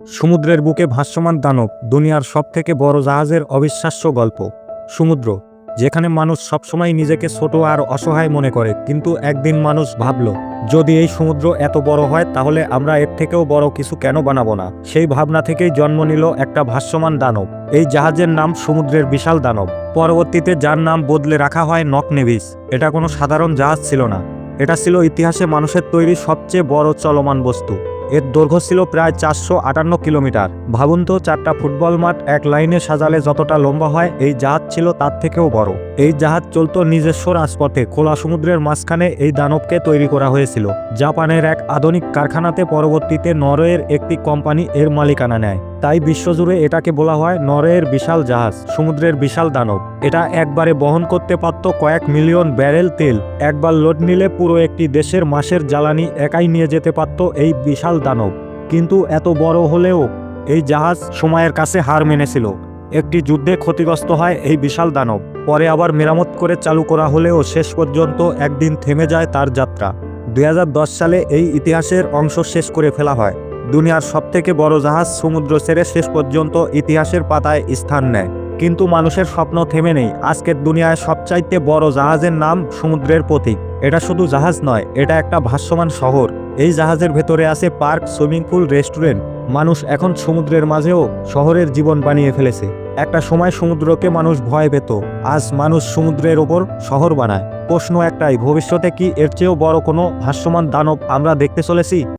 সমুদ্রের বুকে ভাসমান দানব, দুনিয়ার সবথেকে বড় জাহাজের অবিশ্বাস্য গল্প। সমুদ্র, যেখানে মানুষ সবসময় নিজেকে ছোট আর অসহায় মনে করে, কিন্তু একদিন মানুষ ভাবল, যদি এই সমুদ্র এত বড় হয় তাহলে আমরা এর থেকেও বড় কিছু কেন বানাবো না। সেই ভাবনা থেকেই জন্ম নিল একটা ভাসমান দানব। এই জাহাজের নাম সমুদ্রের বিশাল দানব। পরবর্তীতে যার নাম বদলে রাখা হয় নক নেভিস। এটা কোনো সাধারণ জাহাজ ছিল না, এটা ছিল ইতিহাসে মানুষের তৈরি সবচেয়ে বড় চলমান বস্তু। এর দৈর্ঘ্য ছিল প্রায় 458 কিলোমিটার। ভাবুন তো, 4টা ফুটবল মাঠ এক লাইনে সাজালে যতটা লম্বা হয়, এই জাহাজ ছিল তার থেকেও বড়। এই জাহাজ চলত নিজস্ব রাজপথে, খোলা সমুদ্রের মাঝখানে এই দানবকে তৈরি করা হয়েছিল। জাপানের এক আধুনিক কারখানাতে পরবর্তীতে নরওয়ের একটি কোম্পানি এর মালিকানা নেয়। তাই বিশ্বজুড়ে এটাকে বলা হয় নরওয়ের বিশাল জাহাজ, সমুদ্রের বিশাল দানব। এটা একবারে বহন করতে পারত কয়েক মিলিয়ন ব্যারেল তেল। একবার লোড নিলে পুরো একটি দেশের মাসের জ্বালানি একাই নিয়ে যেতে পারত এই বিশাল দানব। কিন্তু এত বড় হলেও এই জাহাজ সময়ের কাছে হার মেনেছিল। একটি যুদ্ধে ক্ষতিগ্রস্ত হয় এই বিশাল দানব। পরে আবার মেরামত করে চালু করা হলেও শেষ পর্যন্ত একদিন থেমে যায় তার যাত্রা। 2010 সালে এই ইতিহাসের অংশ শেষ করে ফেলা হয়। দুনিয়ার সবথেকে বড় জাহাজ সমুদ্র ছেড়ে শেষ পর্যন্ত ইতিহাসের পাতায় স্থান নেয়। কিন্তু মানুষের স্বপ্ন থেমে নেই। আজকের দুনিয়ায় সবচাইতে বড় জাহাজের নাম সমুদ্রের প্রতীক। এটা শুধু জাহাজ নয়, এটা একটা ভাসমান শহর। এই জাহাজের ভেতরে আছে পার্ক, সুইমিং পুল, রেস্টুরেন্ট। মানুষ এখন সমুদ্রের মাঝেও শহরের জীবন বানিয়ে ফেলেছে। একটা সময় সমুদ্রকে মানুষ ভয় পেত, আজ মানুষ সমুদ্রের ওপর শহর বানায়। প্রশ্ন একটাই, ভবিষ্যতে কি এর চেয়েও বড় কোনো ভাসমান দানব আমরা দেখতে চলেছি?